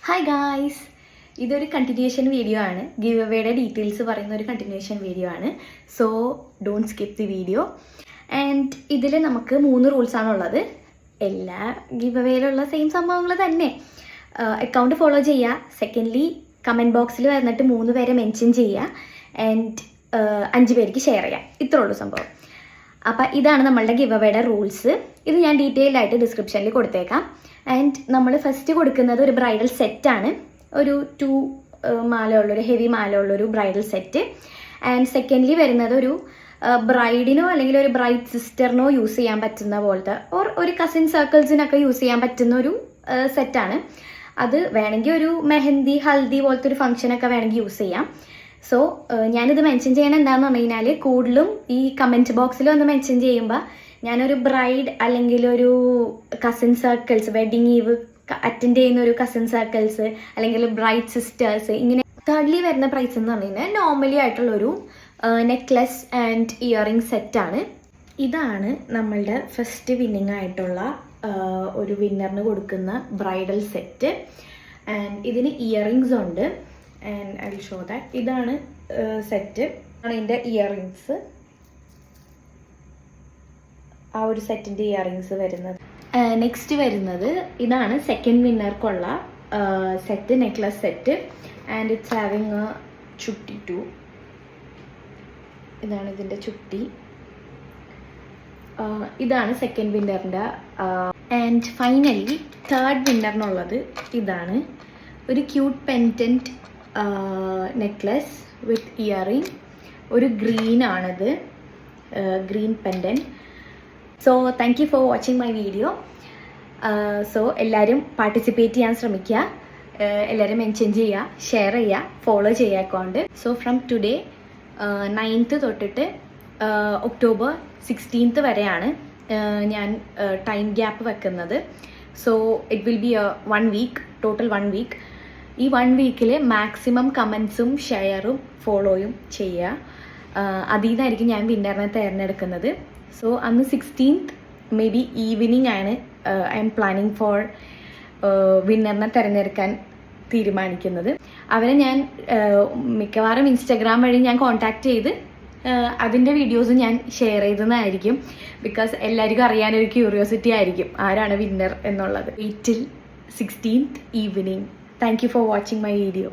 Hi guys, ഇതൊരു continuation video ആണ്. Give അവേയുടെ details പറയുന്ന ഒരു കണ്ടിന്യൂഷൻ വീഡിയോ ആണ്. So don't skip the video. And ഇതിൽ നമുക്ക് 3 റൂൾസാണുള്ളത്. എല്ലാ ഗിവ് അവേയിലുള്ള സെയിം സംഭവങ്ങൾ തന്നെ. അക്കൗണ്ട് ഫോളോ ചെയ്യുക. സെക്കൻഡ്ലി കമൻറ്റ് ബോക്സിൽ വന്നിട്ട് 3 പേരെ മെൻഷൻ ചെയ്യുക. ആൻഡ് 5 പേർക്ക് ഷെയർ ചെയ്യാം. ഇത്രേ ഉള്ളൂ സംഭവം. അപ്പോൾ ഇതാണ് നമ്മളുടെ ഗിവ് അവേയുടെ റൂൾസ്. ഇത് ഞാൻ ഡീറ്റെയിൽ ആയിട്ട് ഡിസ്ക്രിപ്ഷനിൽ കൊടുത്തേക്കാം. ആൻഡ് നമ്മൾ ഫസ്റ്റ് കൊടുക്കുന്നത് ഒരു ബ്രൈഡൽ സെറ്റാണ്. ഒരു 2 മാലയുള്ളൊരു ഹെവി മാലയുള്ളൊരു ബ്രൈഡൽ സെറ്റ്. ആൻഡ് സെക്കൻഡ്ലി വരുന്നത് ഒരു ബ്രൈഡിനോ അല്ലെങ്കിൽ ഒരു ബ്രൈഡ് സിസ്റ്ററിനോ യൂസ് ചെയ്യാൻ പറ്റുന്ന പോലത്തെ ഒരു കസിൻ സർക്കിൾസിനൊക്കെ യൂസ് ചെയ്യാൻ പറ്റുന്ന ഒരു സെറ്റാണ്. അത് വേണമെങ്കിൽ ഒരു മെഹന്തി ഹൽദി പോലത്തെ ഒരു ഫംഗ്ഷനൊക്കെ വേണമെങ്കിൽ യൂസ് ചെയ്യാം. സോ ഞാനിത് മെൻഷൻ ചെയ്യണം എന്താണെന്ന് പറഞ്ഞു കഴിഞ്ഞാൽ, കൂടുതലും ഈ കമൻറ്റ് ബോക്സിൽ ഒന്ന് മെൻഷൻ ചെയ്യുമ്പോൾ ഞാനൊരു ബ്രൈഡ് അല്ലെങ്കിൽ ഒരു cousin circles, wedding eve attend ചെയ്യുന്ന ഒരു കസിൻ സർക്കിൾസ് അല്ലെങ്കിൽ ബ്രൈഡ് സിസ്റ്റേഴ്സ്, ഇങ്ങനെ തേർഡ്ലി വരുന്ന പ്രൈസ് എന്ന് പറഞ്ഞു കഴിഞ്ഞാൽ നോർമലി ആയിട്ടുള്ളൊരു നെക്ലസ് ആൻഡ് ഇയറിംഗ് സെറ്റാണ്. ഇതാണ് നമ്മളുടെ ഫസ്റ്റ് വിന്നിങ് ആയിട്ടുള്ള ഒരു വിന്നറിന് കൊടുക്കുന്ന ബ്രൈഡൽ സെറ്റ്. ആൻഡ് ഇതിന് ഇയറിങ്സ് ഉണ്ട്. And I will show that. ഇതാണ് സെറ്റ്. ആണ് ഇതിൻ്റെ ഇയറിങ്സ്. ആ ഒരു സെറ്റിൻ്റെ ഇയറിങ്സ് വരുന്നത്. നെക്സ്റ്റ് വരുന്നത് ഇതാണ് സെക്കൻഡ് വിന്നർക്കുള്ള set, necklace set. And it's having a chutti too. ഇതാണ് ഇതിൻ്റെ ചുട്ടി. ഇതാണ് സെക്കൻഡ് വിന്നറിൻ്റെ. ആൻഡ് ഫൈനലി തേർഡ് വിന്നറിനുള്ളത് ഇതാണ്. ഒരു cute pendant necklace with earring. ഒരു ഗ്രീൻ ആണിത്, green pendant. So thank you for watching my video. So എല്ലാവരും പാർട്ടിസിപ്പേറ്റ് ചെയ്യാൻ ശ്രമിക്കുക. എല്ലാവരും മെൻഷൻ ചെയ്യുക, ഷെയർ ചെയ്യുക, ഫോളോ ചെയ്യുക account. So from today 9th തൊട്ടിട്ട് October 16th വരെയാണ് ഞാൻ ടൈം ഗ്യാപ്പ് വെക്കുന്നത്. So it will be 1 week, total 1 week. ഈ 1 വീക്കിൽ മാക്സിമം കമൻസും ഷെയറും ഫോളോയും ചെയ്യുക. അതിൽ നിന്നായിരിക്കും ഞാൻ വിന്നറിനെ തിരഞ്ഞെടുക്കുന്നത്. സോ അന്ന് 16th മേ ബി ഈവനിങ് ആണ് ഐ എം പ്ലാനിങ് ഫോർ വിന്നറിനെ തിരഞ്ഞെടുക്കാൻ തീരുമാനിക്കുന്നത്. അവരെ ഞാൻ മിക്കവാറും ഇൻസ്റ്റാഗ്രാം വഴി ഞാൻ കോൺടാക്ട് ചെയ്ത് അതിൻ്റെ വീഡിയോസ് ഞാൻ ഷെയർ ചെയ്തതായിരിക്കും. ബിക്കോസ് എല്ലാവർക്കും അറിയാനൊരു ക്യൂരിയോസിറ്റി ആയിരിക്കും ആരാണ് വിന്നർ എന്നുള്ളത്. 8 till 16th evening. Thank you for watching my video.